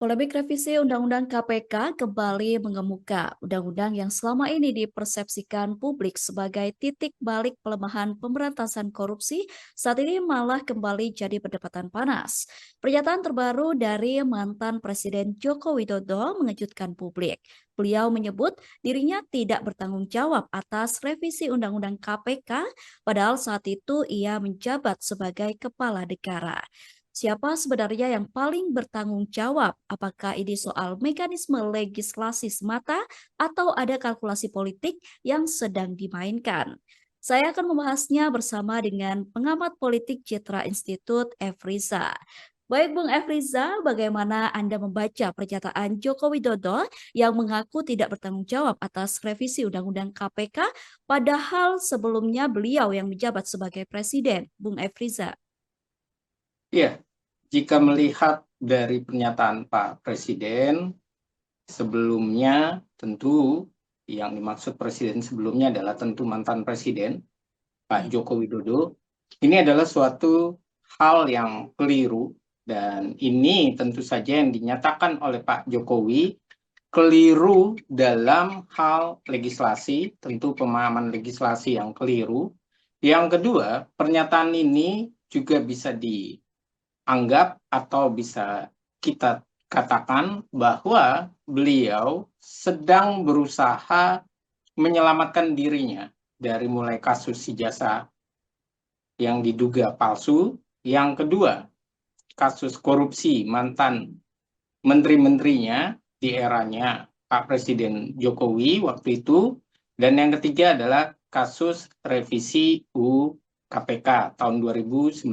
Polemik revisi Undang-Undang KPK kembali mengemuka. Undang-undang yang selama ini dipersepsikan publik sebagai titik balik pelemahan pemberantasan korupsi, saat ini malah kembali jadi perdebatan panas. Pernyataan terbaru dari mantan Presiden Joko Widodo mengejutkan publik. Beliau menyebut dirinya tidak bertanggung jawab atas revisi Undang-Undang KPK, padahal saat itu ia menjabat sebagai kepala negara. Siapa sebenarnya yang paling bertanggung jawab? Apakah ini soal mekanisme legislasi semata atau ada kalkulasi politik yang sedang dimainkan? Saya akan membahasnya bersama dengan pengamat politik Citra Institut Efriza. Baik Bung Efriza, bagaimana Anda membaca pernyataan Joko Widodo yang mengaku tidak bertanggung jawab atas revisi Undang-Undang KPK, padahal sebelumnya beliau yang menjabat sebagai presiden, Bung Efriza? Ya, jika melihat dari pernyataan Pak Presiden, sebelumnya tentu yang dimaksud Presiden sebelumnya adalah tentu mantan Presiden, Pak Ya. Joko Widodo. Ini adalah suatu hal yang keliru dan ini tentu saja yang dinyatakan oleh Pak Jokowi keliru dalam hal legislasi, tentu pemahaman legislasi yang keliru. Yang kedua, pernyataan ini juga bisa anggap atau bisa kita katakan bahwa beliau sedang berusaha menyelamatkan dirinya dari mulai kasus ijazah yang diduga palsu. Yang kedua, kasus korupsi mantan menteri-menterinya di eranya Pak Presiden Jokowi waktu itu. Dan yang ketiga adalah kasus revisi UU KPK tahun 2019.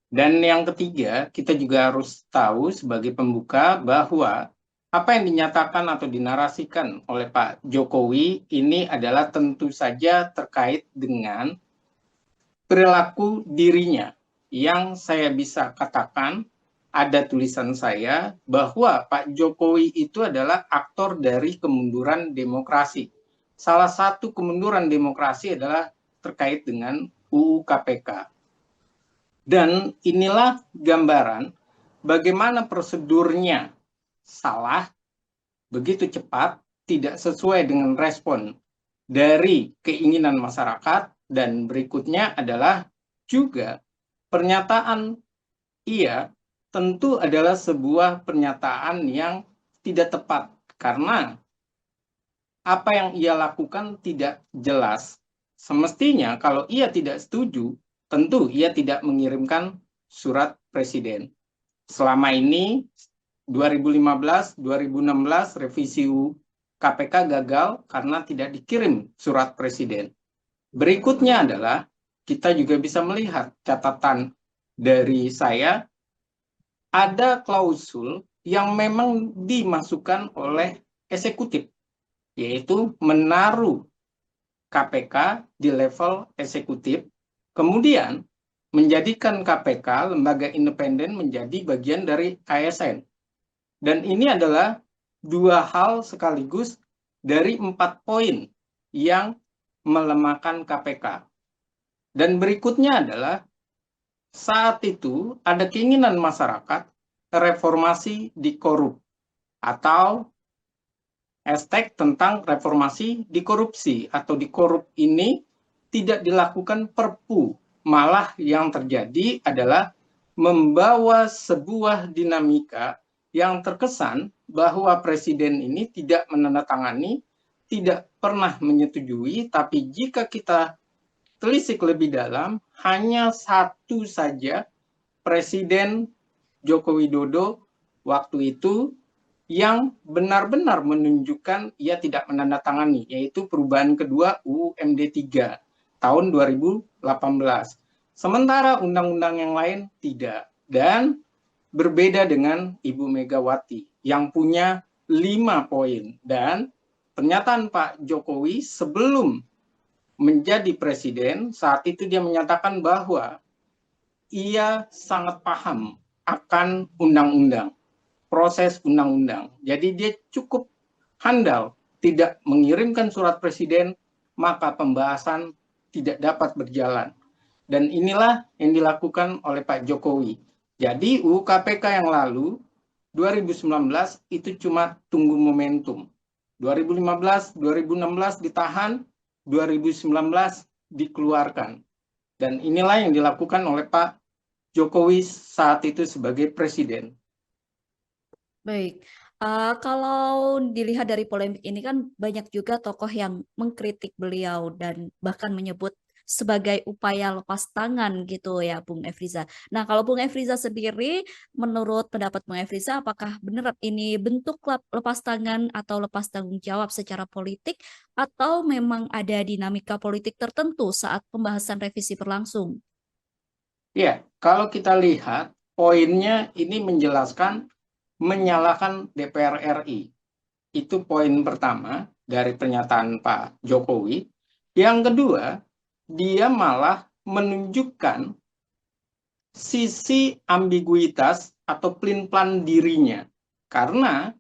Dan yang ketiga, kita juga harus tahu sebagai pembuka bahwa apa yang dinyatakan atau dinarasikan oleh Pak Jokowi ini adalah tentu saja terkait dengan perilaku dirinya yang saya bisa katakan ada tulisan saya bahwa Pak Jokowi itu adalah aktor dari kemunduran demokrasi. Salah satu kemunduran demokrasi adalah terkait dengan UU KPK. Dan inilah gambaran bagaimana prosedurnya salah, begitu cepat, tidak sesuai dengan respon dari keinginan masyarakat, dan berikutnya adalah juga pernyataan ia tentu adalah sebuah pernyataan yang tidak tepat karena apa yang ia lakukan tidak jelas. Semestinya kalau ia tidak setuju, tentu ia tidak mengirimkan surat presiden. Selama ini 2015-2016 revisi KPK gagal karena tidak dikirim surat presiden. Berikutnya adalah kita juga bisa melihat catatan dari saya, ada klausul yang memang dimasukkan oleh eksekutif, yaitu menaruh KPK di level eksekutif, kemudian menjadikan KPK lembaga independen menjadi bagian dari ASN. Dan ini adalah dua hal sekaligus dari 4 poin yang melemahkan KPK. Dan berikutnya adalah saat itu ada keinginan masyarakat reformasi di korup atau hashtag tentang reformasi di korupsi atau di korup ini tidak dilakukan perpu, malah yang terjadi adalah membawa sebuah dinamika yang terkesan bahwa presiden ini tidak menandatangani, tidak pernah menyetujui, tapi jika kita telisik lebih dalam, hanya satu saja Presiden Joko Widodo waktu itu yang benar-benar menunjukkan ia tidak menandatangani, yaitu perubahan kedua UU MD 3 tahun 2018. Sementara undang-undang yang lain tidak. Dan berbeda dengan Ibu Megawati yang punya 5 poin. Dan pernyataan Pak Jokowi sebelum menjadi presiden, saat itu dia menyatakan bahwa ia sangat paham akan undang-undang, proses undang-undang. Jadi dia cukup handal, tidak mengirimkan surat presiden, maka pembahasan tidak dapat berjalan. Dan inilah yang dilakukan oleh Pak Jokowi. Jadi UU KPK yang lalu 2019 itu cuma tunggu momentum. 2015, 2016 ditahan, 2019 dikeluarkan. Dan inilah yang dilakukan oleh Pak Jokowi saat itu sebagai presiden. Baik. Kalau dilihat dari polemik ini kan banyak juga tokoh yang mengkritik beliau dan bahkan menyebut sebagai upaya lepas tangan gitu ya Bung Efriza. Nah, kalau Bung Efriza sendiri, menurut pendapat Bung Efriza, apakah benar ini bentuk lepas tangan atau lepas tanggung jawab secara politik atau memang ada dinamika politik tertentu saat pembahasan revisi berlangsung? Ya, kalau kita lihat poinnya ini menjelaskan menyalahkan DPR RI. Itu poin pertama dari pernyataan Pak Jokowi. Yang kedua, dia malah menunjukkan sisi ambiguitas atau pelin-pelan dirinya. Karena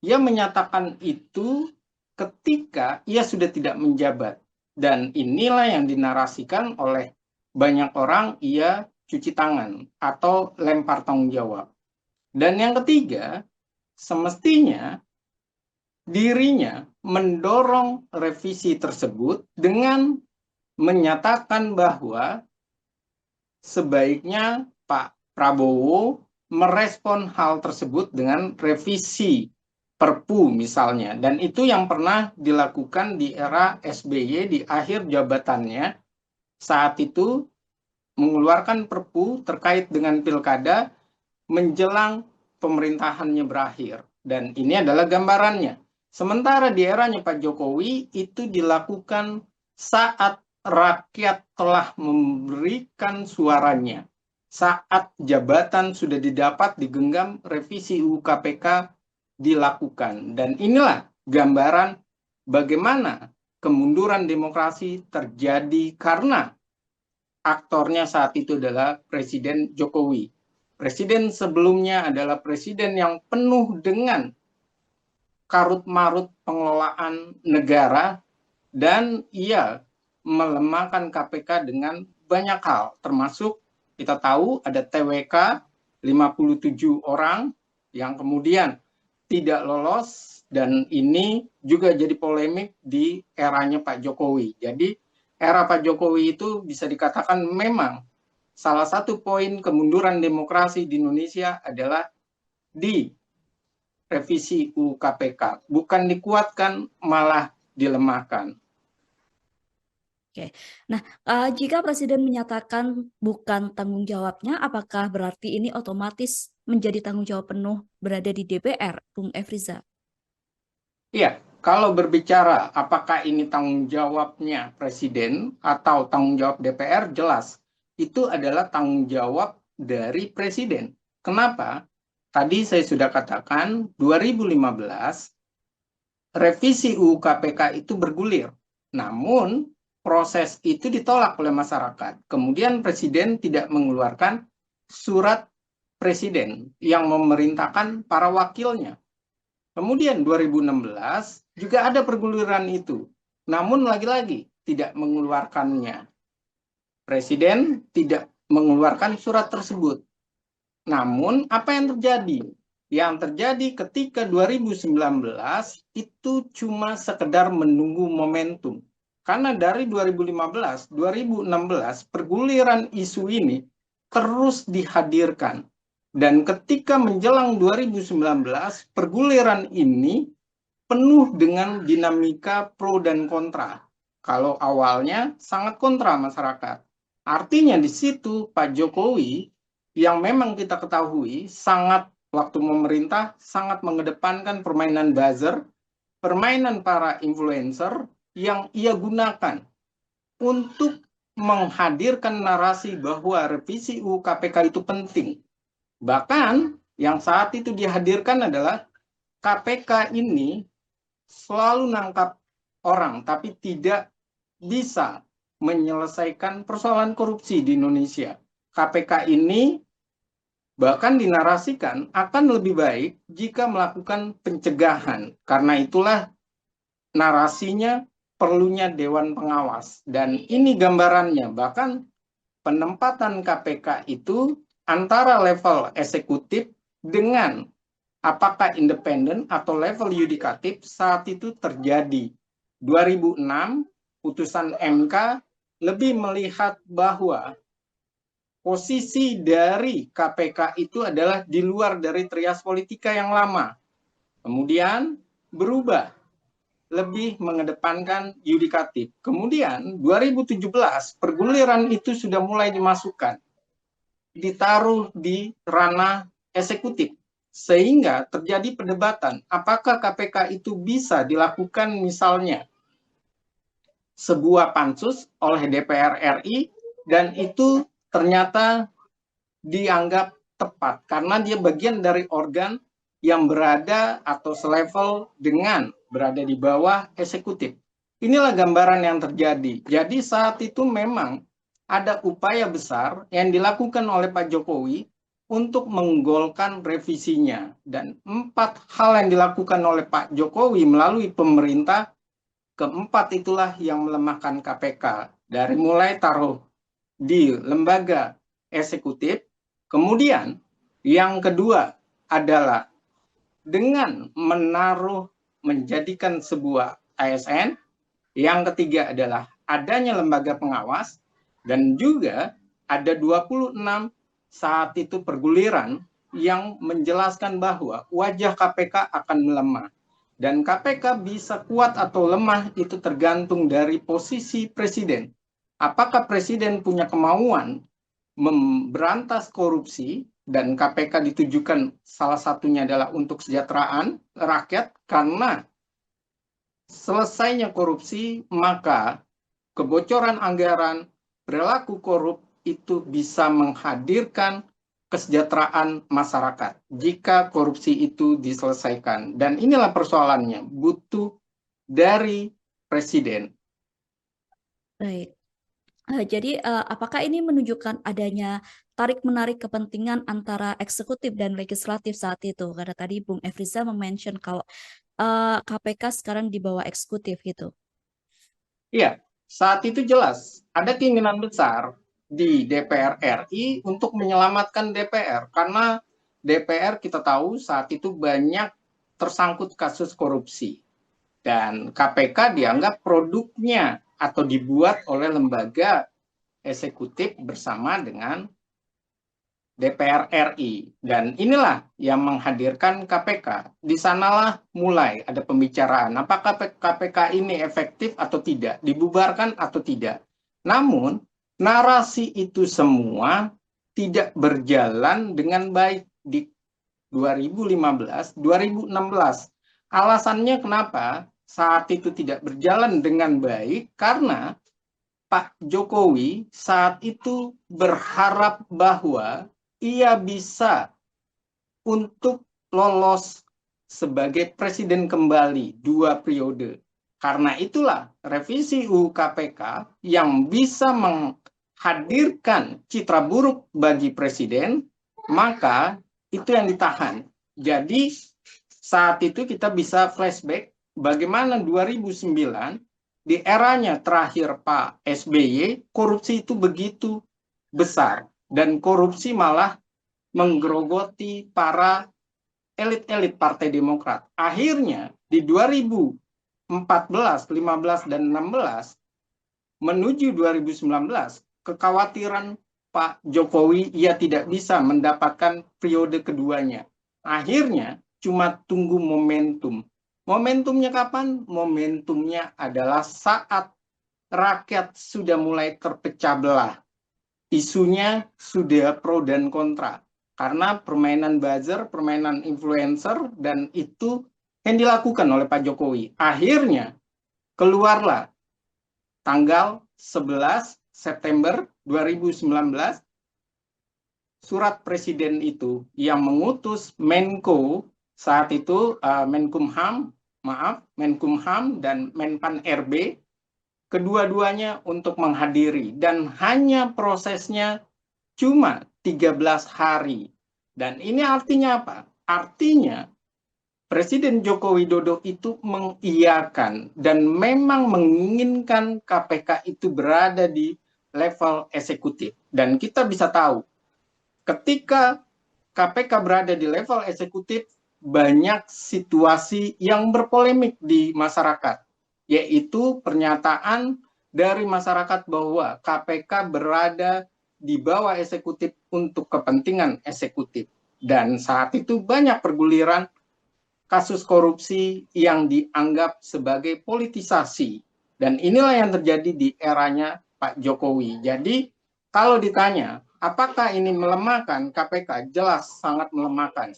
ia menyatakan itu ketika ia sudah tidak menjabat. Dan inilah yang dinarasikan oleh banyak orang, ia cuci tangan atau lempar tanggung jawab. Dan yang ketiga, semestinya dirinya mendorong revisi tersebut dengan menyatakan bahwa sebaiknya Pak Prabowo merespon hal tersebut dengan revisi Perpu misalnya. Dan itu yang pernah dilakukan di era SBY di akhir jabatannya. Saat itu mengeluarkan Perpu terkait dengan pilkada menjelang pemerintahannya berakhir. Dan ini adalah gambarannya. Sementara di eranya Pak Jokowi itu dilakukan saat rakyat telah memberikan suaranya. Saat jabatan sudah didapat digenggam, revisi UU KPK dilakukan. Dan inilah gambaran bagaimana kemunduran demokrasi terjadi karena aktornya saat itu adalah Presiden Jokowi. Presiden sebelumnya adalah presiden yang penuh dengan karut-marut pengelolaan negara dan ia melemahkan KPK dengan banyak hal, termasuk kita tahu ada TWK 57 orang yang kemudian tidak lolos dan ini juga jadi polemik di eranya Pak Jokowi. Jadi era Pak Jokowi itu bisa dikatakan memang salah satu poin kemunduran demokrasi di Indonesia adalah di revisi UU KPK. Bukan dikuatkan, malah dilemahkan. Oke. Nah, jika Presiden menyatakan bukan tanggung jawabnya, apakah berarti ini otomatis menjadi tanggung jawab penuh berada di DPR, Bung Efriza? Iya, kalau berbicara apakah ini tanggung jawabnya Presiden atau tanggung jawab DPR, jelas. Itu adalah tanggung jawab dari Presiden. Kenapa? Tadi saya sudah katakan, 2015 revisi UU KPK itu bergulir. Namun, proses itu ditolak oleh masyarakat. Kemudian Presiden tidak mengeluarkan surat Presiden yang memerintahkan para wakilnya. Kemudian 2016 juga ada perguliran itu. Namun lagi-lagi tidak mengeluarkannya. Presiden tidak mengeluarkan surat tersebut. Namun apa yang terjadi? Yang terjadi ketika 2019 itu cuma sekedar menunggu momentum. Karena dari 2015, 2016 perguliran isu ini terus dihadirkan. Dan ketika menjelang 2019, perguliran ini penuh dengan dinamika pro dan kontra. Kalau awalnya sangat kontra masyarakat. Artinya di situ Pak Jokowi yang memang kita ketahui sangat waktu memerintah sangat mengedepankan permainan buzzer, permainan para influencer yang ia gunakan untuk menghadirkan narasi bahwa revisi UU KPK itu penting. Bahkan yang saat itu dihadirkan adalah KPK ini selalu nangkap orang, tapi tidak bisa menyelesaikan persoalan korupsi di Indonesia. KPK ini bahkan dinarasikan akan lebih baik jika melakukan pencegahan. Karena itulah narasinya perlunya Dewan Pengawas. Dan ini gambarannya, bahkan penempatan KPK itu antara level eksekutif dengan apakah independen atau level yudikatif saat itu terjadi. 2006, putusan MK lebih melihat bahwa posisi dari KPK itu adalah di luar dari trias politika yang lama. Kemudian berubah, lebih mengedepankan yudikatif. Kemudian 2017 perguliran itu sudah mulai dimasukkan, ditaruh di ranah eksekutif. Sehingga terjadi perdebatan, apakah KPK itu bisa dilakukan misalnya sebuah pansus oleh DPR RI, dan itu ternyata dianggap tepat karena dia bagian dari organ yang berada atau selevel dengan berada di bawah eksekutif. Inilah gambaran yang terjadi. Jadi saat itu memang ada upaya besar yang dilakukan oleh Pak Jokowi untuk menggolkan revisinya. Dan 4 hal yang dilakukan oleh Pak Jokowi melalui pemerintah, keempat itulah yang melemahkan KPK. Dari mulai taruh di lembaga eksekutif, kemudian yang kedua adalah dengan menjadikan sebuah ASN, yang ketiga adalah adanya lembaga pengawas, dan juga ada 26 saat itu perguliran yang menjelaskan bahwa wajah KPK akan melemah. Dan KPK bisa kuat atau lemah itu tergantung dari posisi presiden. Apakah presiden punya kemauan memberantas korupsi, dan KPK ditujukan salah satunya adalah untuk kesejahteraan rakyat, karena selesainya korupsi, maka kebocoran anggaran, perilaku korup itu bisa menghadirkan kesejahteraan masyarakat jika korupsi itu diselesaikan. Dan inilah persoalannya, butuh dari presiden. Baik. Jadi, apakah ini menunjukkan adanya tarik-menarik kepentingan antara eksekutif dan legislatif saat itu? Karena tadi Bung Efriza mention kalau KPK sekarang di bawah eksekutif gitu. Iya, saat itu jelas ada keinginan besar di DPR RI untuk menyelamatkan DPR, karena DPR kita tahu saat itu banyak tersangkut kasus korupsi, dan KPK dianggap produknya atau dibuat oleh lembaga eksekutif bersama dengan DPR RI. Dan inilah yang menghadirkan KPK. Di sanalah mulai ada pembicaraan, apakah KPK ini efektif atau tidak, dibubarkan atau tidak. Namun, narasi itu semua tidak berjalan dengan baik di 2015-2016. Alasannya kenapa saat itu tidak berjalan dengan baik? Karena Pak Jokowi saat itu berharap bahwa ia bisa untuk lolos sebagai presiden kembali 2 periode. Karena itulah revisi UU KPK yang bisa menghadirkan citra buruk bagi presiden, maka itu yang ditahan. Jadi saat itu kita bisa flashback bagaimana 2009 di eranya terakhir Pak SBY, korupsi itu begitu besar, dan korupsi malah menggerogoti para elit-elit Partai Demokrat. Akhirnya di 2014, 15, dan 16 menuju 2019, kekhawatiran Pak Jokowi ia tidak bisa mendapatkan periode keduanya. Akhirnya cuma tunggu momentum. Momentumnya kapan? Momentumnya adalah saat rakyat sudah mulai terpecah belah. Isunya sudah pro dan kontra. Karena permainan buzzer, permainan influencer, dan itu yang dilakukan oleh Pak Jokowi. Akhirnya keluarlah tanggal 11 September 2019 surat presiden itu yang mengutus Menko saat itu, Menkumham dan Menpan RB, kedua-duanya untuk menghadiri, dan hanya prosesnya cuma 13 hari. Dan ini artinya apa? Artinya Presiden Joko Widodo itu mengiyakan dan memang menginginkan KPK itu berada di level eksekutif. Dan kita bisa tahu, ketika KPK berada di level eksekutif, banyak situasi yang berpolemik di masyarakat, yaitu pernyataan dari masyarakat bahwa KPK berada di bawah eksekutif untuk kepentingan eksekutif. Dan saat itu banyak perguliran kasus korupsi yang dianggap sebagai politisasi. Dan inilah yang terjadi di eranya Pak Jokowi. Jadi kalau ditanya, apakah ini melemahkan KPK? Jelas sangat melemahkan.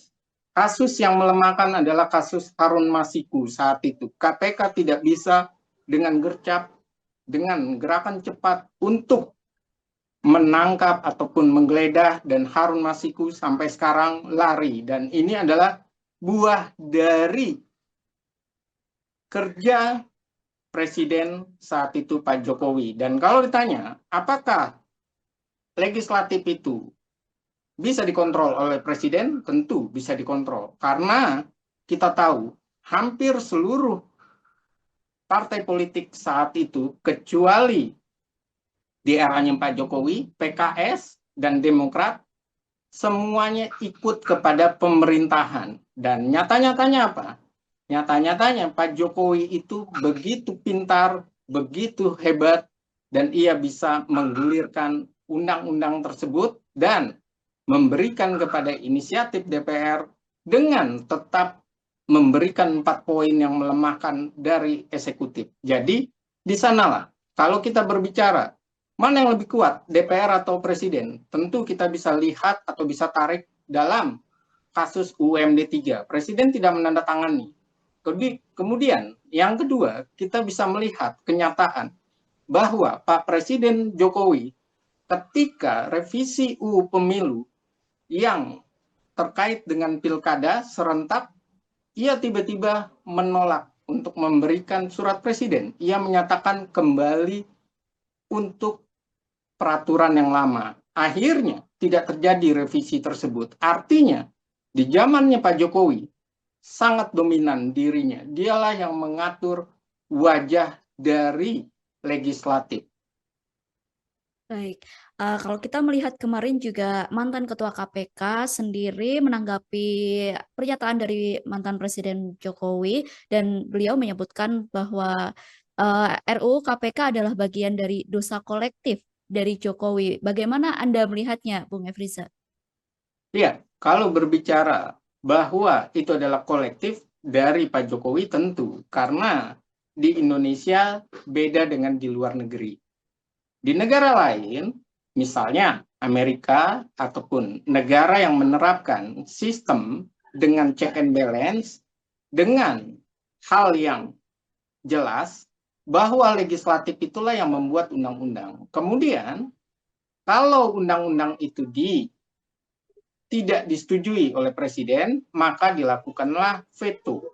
Kasus yang melemahkan adalah kasus Harun Masiku saat itu. KPK tidak bisa dengan gercep, dengan gerakan cepat untuk menangkap ataupun menggeledah, dan Harun Masiku sampai sekarang lari. Dan ini adalah buah dari kerja Presiden saat itu Pak Jokowi. Dan kalau ditanya, apakah legislatif itu bisa dikontrol oleh Presiden? Tentu bisa dikontrol. Karena kita tahu hampir seluruh partai politik saat itu, kecuali di eranya Pak Jokowi, PKS dan Demokrat, semuanya ikut kepada pemerintahan. Dan nyata-nyatanya apa? Nyata-nyatanya Pak Jokowi itu begitu pintar, begitu hebat, dan ia bisa menggulirkan undang-undang tersebut dan memberikan kepada inisiatif DPR dengan tetap memberikan 4 poin yang melemahkan dari eksekutif. Jadi di sanalah kalau kita berbicara mana yang lebih kuat, DPR atau Presiden, tentu kita bisa lihat atau bisa tarik dalam kasus UMD 3. Presiden tidak menandatangani. Kemudian, yang kedua, kita bisa melihat kenyataan bahwa Pak Presiden Jokowi ketika revisi UU Pemilu yang terkait dengan pilkada serentak, ia tiba-tiba menolak untuk memberikan surat presiden. Ia menyatakan kembali untuk peraturan yang lama. Akhirnya tidak terjadi revisi tersebut. Artinya, di zamannya Pak Jokowi, sangat dominan dirinya. Dialah yang mengatur wajah dari legislatif. Baik, kalau kita melihat kemarin juga mantan Ketua KPK sendiri menanggapi pernyataan dari mantan Presiden Jokowi dan beliau menyebutkan bahwa RUU KPK adalah bagian dari dosa kolektif dari Jokowi. Bagaimana Anda melihatnya, Bung Efriza? Ya, kalau berbicara bahwa itu adalah kolektif dari Pak Jokowi tentu, karena di Indonesia beda dengan di luar negeri. Di negara lain, misalnya Amerika ataupun negara yang menerapkan sistem dengan check and balance, dengan hal yang jelas bahwa legislatif itulah yang membuat undang-undang. Kemudian, kalau undang-undang itu tidak disetujui oleh presiden, maka dilakukanlah veto.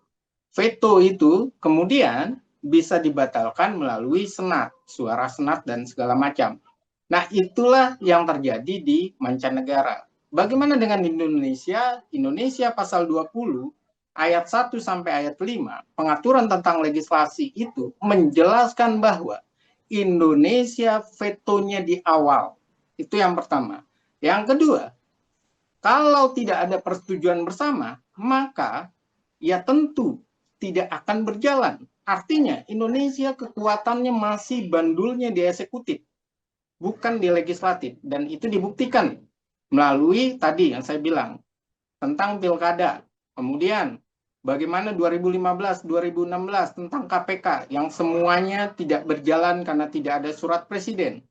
Veto itu kemudian bisa dibatalkan melalui senat, suara senat dan segala macam. Nah, itulah yang terjadi di mancanegara. Bagaimana dengan Indonesia? Indonesia pasal 20 ayat 1 sampai ayat 5, pengaturan tentang legislasi itu menjelaskan bahwa Indonesia vetonya di awal. Itu yang pertama. Yang kedua, kalau tidak ada persetujuan bersama, maka ya tentu tidak akan berjalan. Artinya Indonesia kekuatannya masih bandulnya di eksekutif, bukan di legislatif. Dan itu dibuktikan melalui tadi yang saya bilang tentang pilkada. Kemudian bagaimana 2015, 2016 tentang KPK yang semuanya tidak berjalan karena tidak ada surat presiden.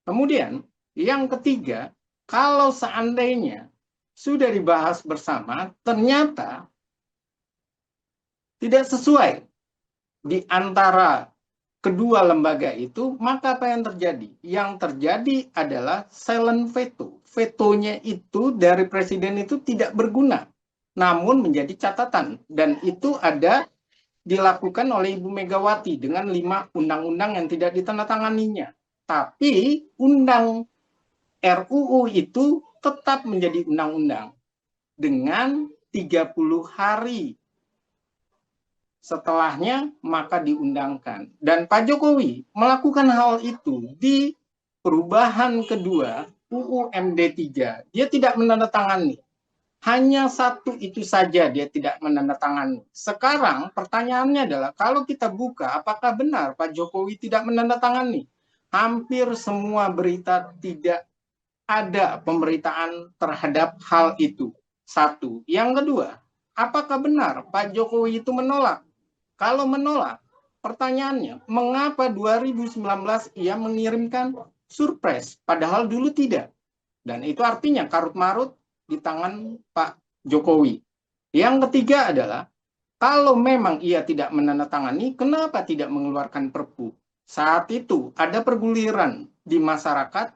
Kemudian yang ketiga, kalau seandainya sudah dibahas bersama, ternyata tidak sesuai di antara kedua lembaga itu, maka apa yang terjadi? Yang terjadi adalah silent veto. Vetonya itu dari presiden itu tidak berguna, namun menjadi catatan. Dan itu ada dilakukan oleh Ibu Megawati dengan 5 undang-undang yang tidak ditandatanganinya. Tapi undang RUU itu tetap menjadi undang-undang dengan 30 hari setelahnya maka diundangkan. Dan Pak Jokowi melakukan hal itu di perubahan kedua UU MD 3. Dia tidak menandatangani. Hanya satu itu saja dia tidak menandatangani. Sekarang pertanyaannya adalah kalau kita buka, apakah benar Pak Jokowi tidak menandatangani? Hampir semua berita tidak ada pemberitaan terhadap hal itu. Satu. Yang kedua, apakah benar Pak Jokowi itu menolak? Kalau menolak, pertanyaannya, mengapa 2019 ia mengirimkan surprise, padahal dulu tidak? Dan itu artinya karut-marut di tangan Pak Jokowi. Yang ketiga adalah, kalau memang ia tidak menandatangani, kenapa tidak mengeluarkan Perpu? Saat itu ada perguliran di masyarakat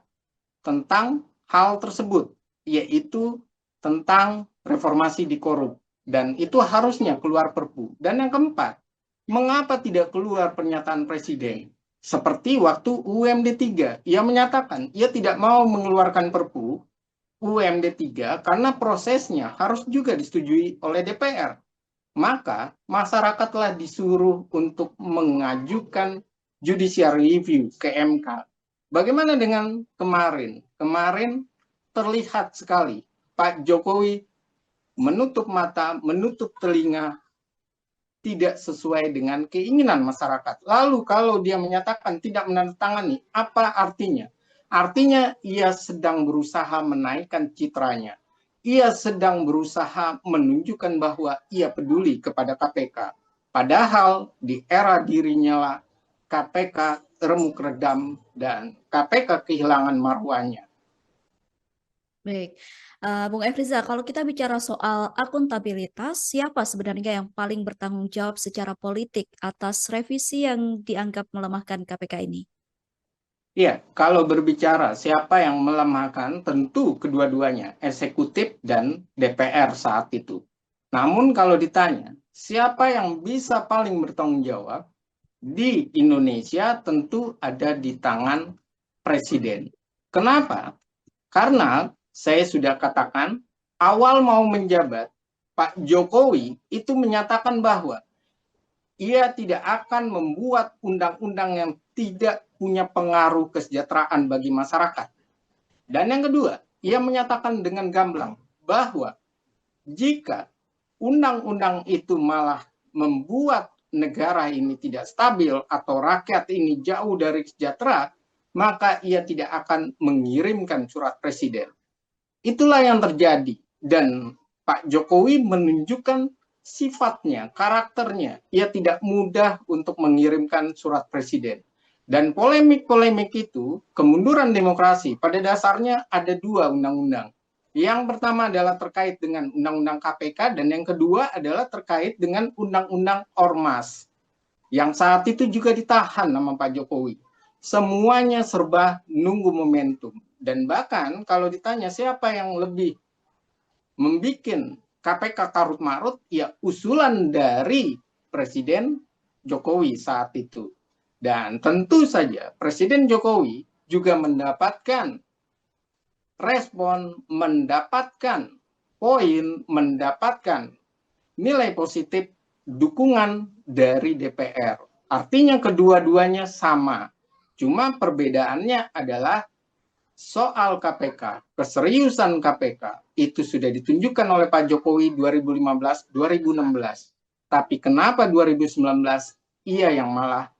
tentang hal tersebut, yaitu tentang reformasi di korup. Dan itu harusnya keluar Perpu. Dan yang keempat, mengapa tidak keluar pernyataan Presiden? Seperti waktu UMD 3, ia menyatakan ia tidak mau mengeluarkan Perpu UMD 3 karena prosesnya harus juga disetujui oleh DPR. Maka masyarakatlah disuruh untuk mengajukan judicial review ke MK. Bagaimana dengan kemarin? Kemarin terlihat sekali Pak Jokowi menutup mata, menutup telinga, tidak sesuai dengan keinginan masyarakat. Lalu kalau dia menyatakan tidak menandatangani, apa artinya? Artinya ia sedang berusaha menaikkan citranya. Ia sedang berusaha menunjukkan bahwa ia peduli kepada KPK. Padahal di era dirinya lah KPK remuk redam dan KPK kehilangan marwahnya. Baik, Bung Efriza, kalau kita bicara soal akuntabilitas, siapa sebenarnya yang paling bertanggung jawab secara politik atas revisi yang dianggap melemahkan KPK ini? Iya, kalau berbicara siapa yang melemahkan, tentu kedua-duanya, eksekutif dan DPR saat itu. Namun kalau ditanya, siapa yang bisa paling bertanggung jawab di Indonesia, tentu ada di tangan Presiden. Kenapa? Karena saya sudah katakan, awal mau menjabat, Pak Jokowi itu menyatakan bahwa ia tidak akan membuat undang-undang yang tidak punya pengaruh kesejahteraan bagi masyarakat. Dan yang kedua, ia menyatakan dengan gamblang bahwa jika undang-undang itu malah membuat negara ini tidak stabil atau rakyat ini jauh dari sejahtera, maka ia tidak akan mengirimkan surat presiden. Itulah yang terjadi. Dan Pak Jokowi menunjukkan sifatnya, karakternya. Ia tidak mudah untuk mengirimkan surat presiden. Dan polemik-polemik itu, kemunduran demokrasi, pada dasarnya ada dua undang-undang. Yang pertama adalah terkait dengan undang-undang KPK, dan yang kedua adalah terkait dengan undang-undang Ormas. Yang saat itu juga ditahan sama Pak Jokowi. Semuanya serba nunggu momentum. Dan bahkan kalau ditanya siapa yang lebih membuat KPK karut marut, ya usulan dari Presiden Jokowi saat itu. Dan tentu saja Presiden Jokowi juga mendapatkan respon, mendapatkan poin, mendapatkan nilai positif dukungan dari DPR. Artinya kedua-duanya sama. Cuma perbedaannya adalah soal KPK, keseriusan KPK itu sudah ditunjukkan oleh Pak Jokowi 2015-2016. Tapi kenapa 2019 ia yang malah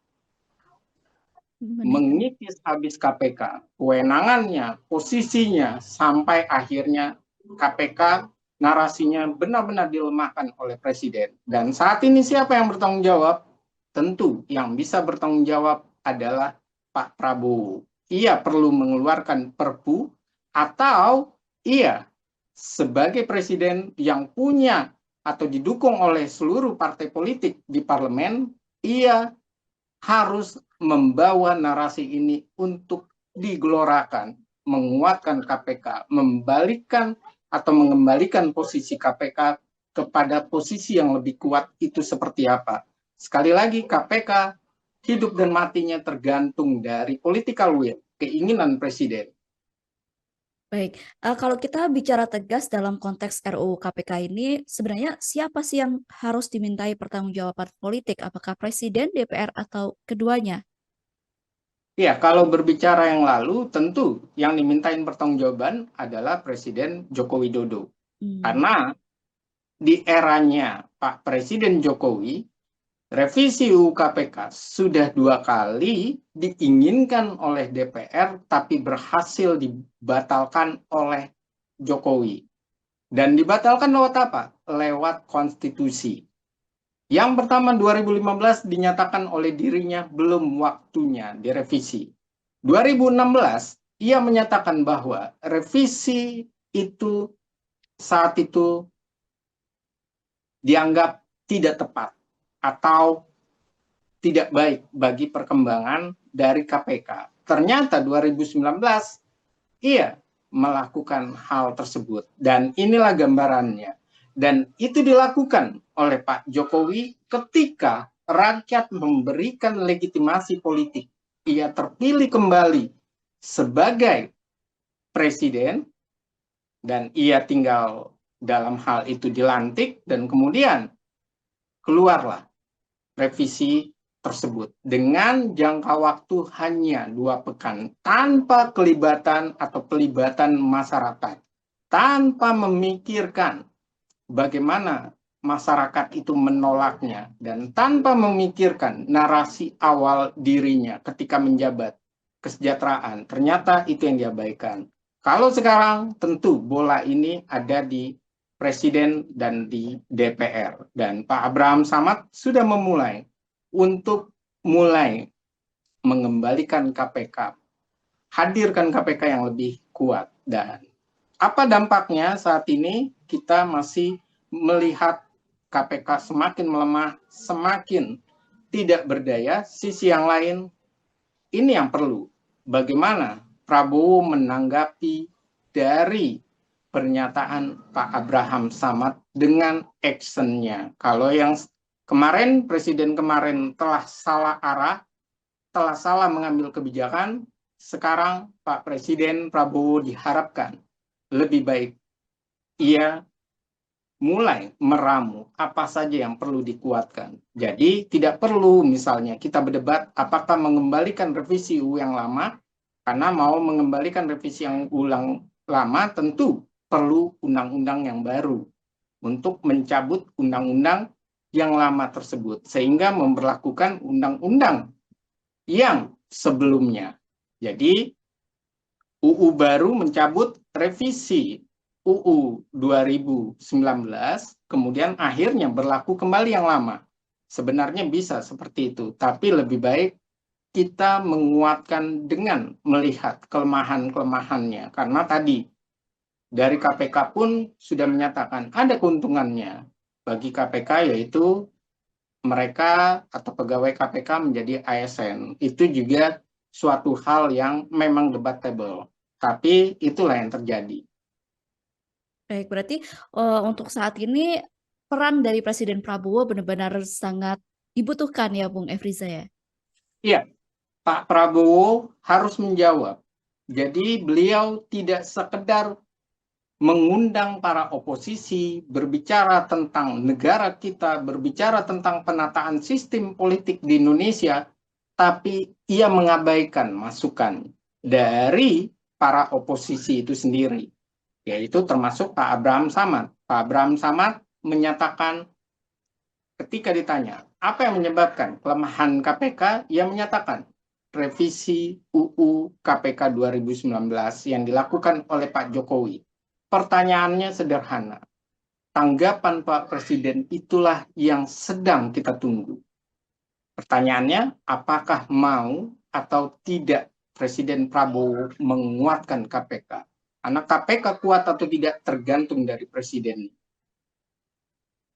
mengikis habis KPK, kewenangannya, posisinya, sampai akhirnya KPK narasinya benar-benar dilemahkan oleh Presiden. Dan saat ini siapa yang bertanggung jawab? Tentu yang bisa bertanggung jawab adalah Pak Prabowo. Ia perlu mengeluarkan Perpu atau ia sebagai presiden yang punya atau didukung oleh seluruh partai politik di parlemen, ia harus membawa narasi ini untuk digelorakan, menguatkan KPK, membalikkan atau mengembalikan posisi KPK kepada posisi yang lebih kuat itu seperti apa. Sekali lagi, KPK hidup dan matinya tergantung dari political will, keinginan presiden. Baik, kalau kita bicara tegas dalam konteks RUU KPK ini, sebenarnya siapa sih yang harus dimintai pertanggungjawaban politik? Apakah Presiden, DPR, atau keduanya? Ya, kalau berbicara yang lalu, tentu yang dimintain pertanggungjawaban adalah Presiden Joko Widodo. Hmm. Karena di eranya Pak Presiden Jokowi, revisi UU KPK sudah 2 kali diinginkan oleh DPR, tapi berhasil dibatalkan oleh Jokowi. Dan dibatalkan lewat apa? Lewat konstitusi. Yang pertama 2015 dinyatakan oleh dirinya belum waktunya direvisi. 2016 ia menyatakan bahwa revisi itu saat itu dianggap tidak tepat atau tidak baik bagi perkembangan dari KPK. Ternyata 2019 ia melakukan hal tersebut. Dan inilah gambarannya. Dan itu dilakukan oleh Pak Jokowi ketika rakyat memberikan legitimasi politik. Ia terpilih kembali sebagai presiden dan ia tinggal dalam hal itu dilantik dan kemudian keluarlah revisi tersebut dengan jangka waktu hanya 2 pekan tanpa kelibatan atau pelibatan masyarakat, tanpa memikirkan bagaimana masyarakat itu menolaknya dan tanpa memikirkan narasi awal dirinya ketika menjabat kesejahteraan. Ternyata itu yang diabaikan. Kalau sekarang tentu bola ini ada di Presiden dan di DPR. Dan Pak Abraham Samad sudah memulai untuk mulai mengembalikan KPK, hadirkan KPK yang lebih kuat. Dan apa dampaknya saat ini? Kita masih melihat KPK semakin melemah, semakin tidak berdaya. Sisi yang lain, ini yang perlu. Bagaimana Prabowo menanggapi dari pernyataan Pak Abraham Samad dengan actionnya? Kalau yang kemarin, Presiden kemarin telah salah arah, telah salah mengambil kebijakan, sekarang Pak Presiden Prabowo diharapkan lebih baik. Ia mulai meramu apa saja yang perlu dikuatkan. Jadi tidak perlu misalnya kita berdebat apakah mengembalikan revisi UU yang lama, karena mau mengembalikan revisi yang ulang lama tentu perlu undang-undang yang baru untuk mencabut undang-undang yang lama tersebut sehingga memberlakukan undang-undang yang sebelumnya. Jadi UU baru mencabut revisi UU 2019, kemudian akhirnya berlaku kembali yang lama. Sebenarnya bisa seperti itu, tapi lebih baik kita menguatkan dengan melihat kelemahan-kelemahannya. Karena tadi dari KPK pun sudah menyatakan ada keuntungannya bagi KPK, yaitu mereka atau pegawai KPK menjadi ASN. Itu juga suatu hal yang memang debatable. Tapi itulah yang terjadi. Baik, berarti untuk saat ini peran dari Presiden Prabowo benar-benar sangat dibutuhkan ya, Bung Efriza ya. Iya, Pak Prabowo harus menjawab. Jadi beliau tidak sekedar mengundang para oposisi, berbicara tentang negara kita, berbicara tentang penataan sistem politik di Indonesia, tapi ia mengabaikan masukan dari para oposisi itu sendiri, yaitu termasuk Pak Abraham Samad. Pak Abraham Samad menyatakan ketika ditanya, apa yang menyebabkan kelemahan KPK, ia menyatakan revisi UU KPK 2019 yang dilakukan oleh Pak Jokowi. Pertanyaannya sederhana. Tanggapan Pak Presiden itulah yang sedang kita tunggu. Pertanyaannya, apakah mau atau tidak Presiden Prabowo menguatkan KPK? Karena KPK kuat atau tidak tergantung dari Presiden.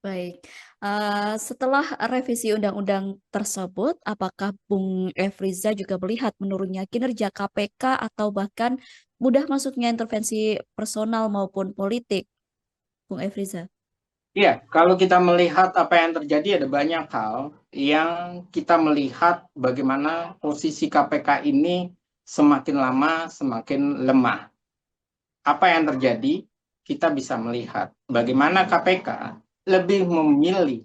Baik, setelah revisi undang-undang tersebut, apakah Bung Efriza juga melihat menurunnya kinerja KPK atau bahkan mudah masuknya intervensi personal maupun politik, Bung Efriza? Iya, kalau kita melihat apa yang terjadi ada banyak hal yang kita melihat bagaimana posisi KPK ini semakin lama semakin lemah. Apa yang terjadi? Kita bisa melihat bagaimana KPK lebih memilih,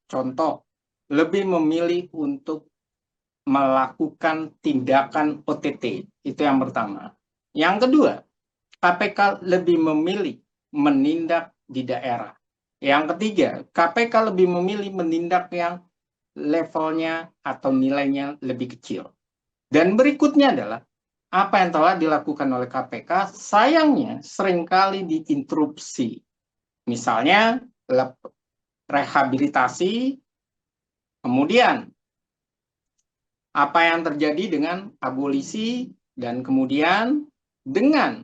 contoh, lebih memilih untuk melakukan tindakan OTT. Itu yang pertama. Yang kedua, KPK lebih memilih menindak di daerah. Yang ketiga, KPK lebih memilih menindak yang levelnya atau nilainya lebih kecil. Dan berikutnya adalah apa yang telah dilakukan oleh KPK sayangnya seringkali diinterupsi. Misalnya rehabilitasi, kemudian apa yang terjadi dengan abolisi, dan kemudian dengan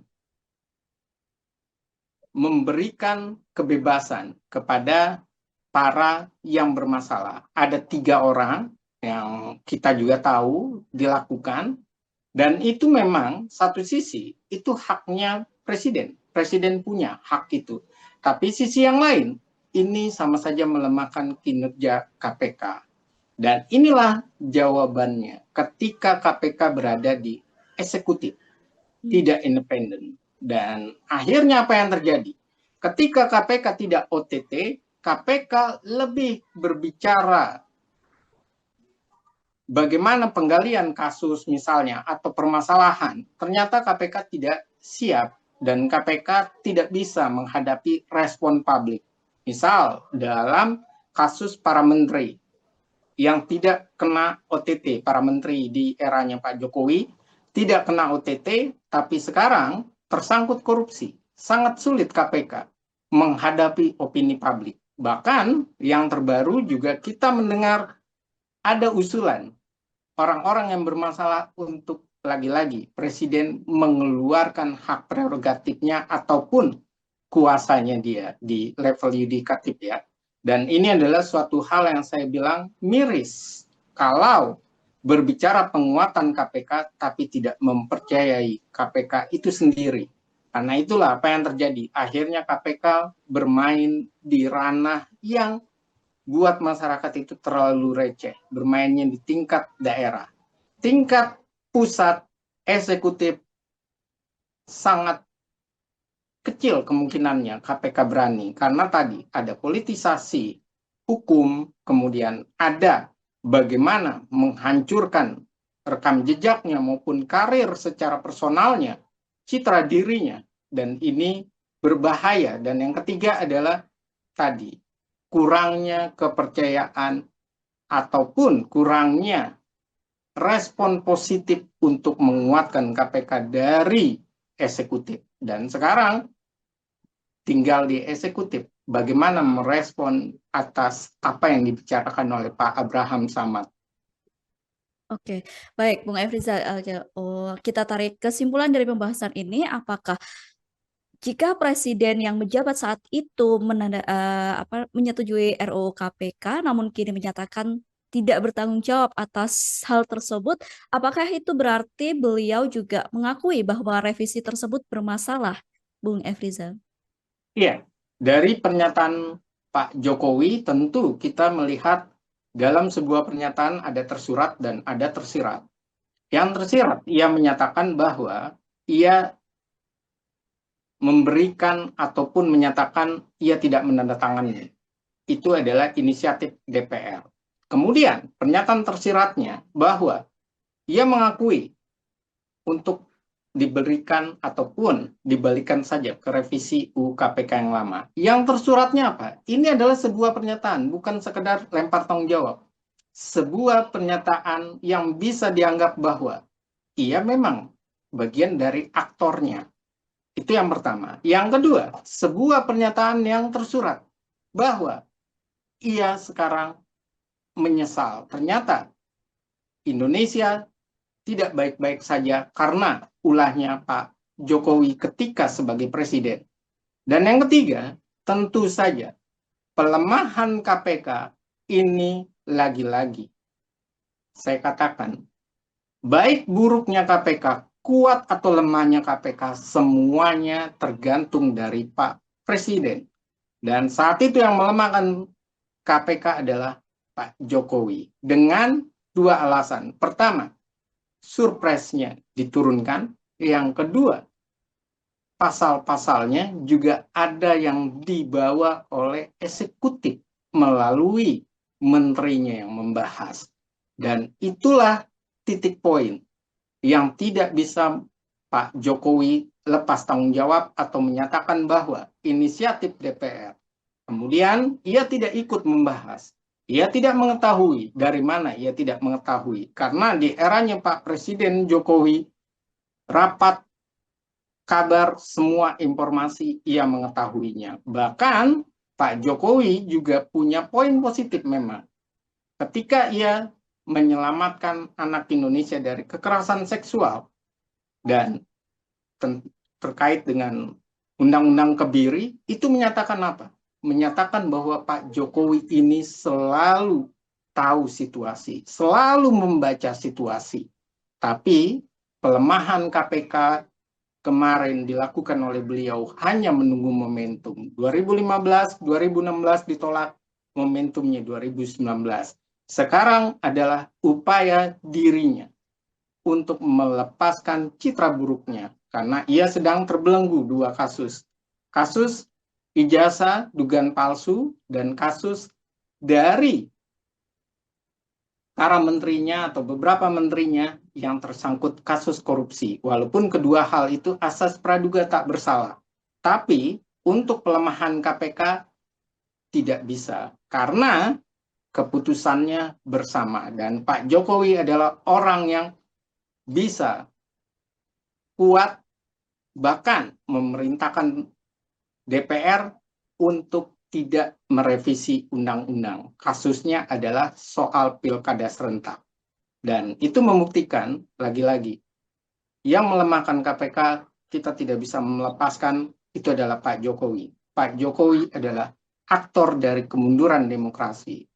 memberikan kebebasan kepada para yang bermasalah. Ada 3 orang yang kita juga tahu dilakukan, dan itu memang satu sisi itu haknya presiden. Presiden punya hak itu. Tapi sisi yang lain, ini sama saja melemahkan kinerja KPK. Dan inilah jawabannya ketika KPK berada di eksekutif, tidak independen. Dan akhirnya apa yang terjadi? Ketika KPK tidak OTT, KPK lebih berbicara bagaimana penggalian kasus misalnya atau permasalahan. Ternyata KPK tidak siap dan KPK tidak bisa menghadapi respon publik. Misal dalam kasus para menteri yang tidak kena OTT, para menteri di eranya Pak Jokowi tidak kena OTT, tapi sekarang tersangkut korupsi. Sangat sulit KPK menghadapi opini publik. Bahkan yang terbaru juga kita mendengar ada usulan orang-orang yang bermasalah untuk lagi-lagi presiden mengeluarkan hak prerogatifnya ataupun kuasanya dia di level yudikatif ya. Dan ini adalah suatu hal yang saya bilang miris kalau berbicara penguatan KPK tapi tidak mempercayai KPK itu sendiri. Karena itulah apa yang terjadi. Akhirnya KPK bermain di ranah yang buat masyarakat itu terlalu receh. Bermainnya di tingkat daerah. Tingkat pusat eksekutif sangat kecil kemungkinannya KPK berani, karena tadi ada politisasi hukum, kemudian ada bagaimana menghancurkan rekam jejaknya maupun karir secara personalnya, citra dirinya, dan ini berbahaya. Dan yang ketiga adalah tadi kurangnya kepercayaan ataupun kurangnya respon positif untuk menguatkan KPK dari eksekutif. Dan sekarang tinggal di eksekutif bagaimana merespon atas apa yang dibicarakan oleh Pak Abraham Samad. Oke, baik, Bung Efrizal. Kita tarik kesimpulan dari pembahasan ini, apakah jika presiden yang menjabat saat itu menyetujui RUU KPK, namun kini menyatakan tidak bertanggung jawab atas hal tersebut, apakah itu berarti beliau juga mengakui bahwa revisi tersebut bermasalah, Bung Efrizal? Iya, dari pernyataan Pak Jokowi tentu kita melihat dalam sebuah pernyataan ada tersurat dan ada tersirat. Yang tersirat, ia menyatakan bahwa ia memberikan ataupun menyatakan ia tidak menandatangani. Itu adalah inisiatif DPR. Kemudian pernyataan tersiratnya bahwa ia mengakui untuk diberikan ataupun dibalikan saja ke revisi UU KPK yang lama. Yang tersuratnya apa? Ini adalah sebuah pernyataan, bukan sekedar lempar tanggung jawab. Sebuah pernyataan yang bisa dianggap bahwa ia memang bagian dari aktornya. Itu yang pertama. Yang kedua, sebuah pernyataan yang tersurat bahwa ia sekarang menyesal. Ternyata Indonesia tidak baik-baik saja karena ulahnya Pak Jokowi ketika sebagai presiden. Dan yang ketiga, tentu saja pelemahan KPK ini lagi-lagi saya katakan, baik buruknya KPK, kuat atau lemahnya KPK, semuanya tergantung dari Pak Presiden. Dan saat itu yang melemahkan KPK adalah Pak Jokowi dengan 2 alasan. Pertama, surprise-nya diturunkan. Yang kedua, pasal-pasalnya juga ada yang dibawa oleh eksekutif melalui menterinya yang membahas. Dan itulah titik poin yang tidak bisa Pak Jokowi lepas tanggung jawab atau menyatakan bahwa inisiatif DPR. Kemudian ia tidak ikut membahas. Ia tidak mengetahui dari mana ia tidak mengetahui. Karena di eranya Pak Presiden Jokowi, rapat kabar semua informasi ia mengetahuinya. Bahkan Pak Jokowi juga punya poin positif memang. Ketika ia menyelamatkan anak Indonesia dari kekerasan seksual dan terkait dengan Undang-Undang Kebiri, itu menyatakan apa? Menyatakan bahwa Pak Jokowi ini selalu tahu situasi, selalu membaca situasi. Tapi pelemahan KPK kemarin dilakukan oleh beliau hanya menunggu momentum. 2015, 2016 ditolak, momentumnya 2019. Sekarang adalah upaya dirinya untuk melepaskan citra buruknya karena ia sedang terbelenggu dua kasus. Kasus ijazah dugaan palsu dan kasus dari para menterinya atau beberapa menterinya yang tersangkut kasus korupsi. Walaupun kedua hal itu asas praduga tak bersalah. Tapi untuk pelemahan KPK tidak bisa karena keputusannya bersama. Dan Pak Jokowi adalah orang yang bisa kuat bahkan memerintahkan DPR untuk tidak merevisi undang-undang. Kasusnya adalah soal pilkada serentak. Dan itu membuktikan, lagi-lagi, yang melemahkan KPK, kita tidak bisa melepaskan, itu adalah Pak Jokowi. Pak Jokowi adalah aktor dari kemunduran demokrasi.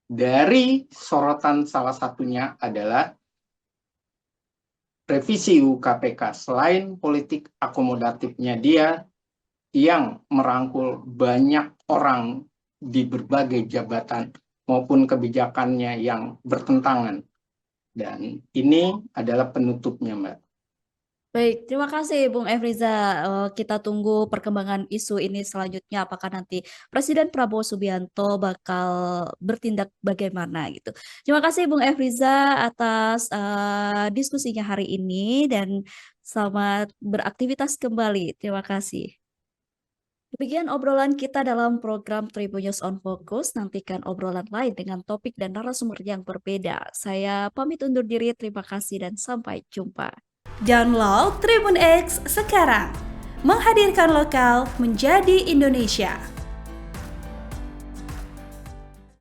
Dari sorotan salah satunya adalah revisi UU KPK. Selain politik akomodatifnya dia, yang merangkul banyak orang di berbagai jabatan maupun kebijakannya yang bertentangan. Dan ini adalah penutupnya, Mbak. Baik, terima kasih Bung Efriza. Kita tunggu perkembangan isu ini selanjutnya. Apakah nanti Presiden Prabowo Subianto bakal bertindak bagaimana gitu. Terima kasih Bung Efriza atas diskusinya hari ini dan selamat beraktivitas kembali. Terima kasih. Demikian obrolan kita dalam program Tribun News on Focus. Nantikan obrolan lain dengan topik dan narasumber yang berbeda. Saya pamit undur diri. Terima kasih dan sampai jumpa. Download Tribun X sekarang, menghadirkan lokal menjadi Indonesia.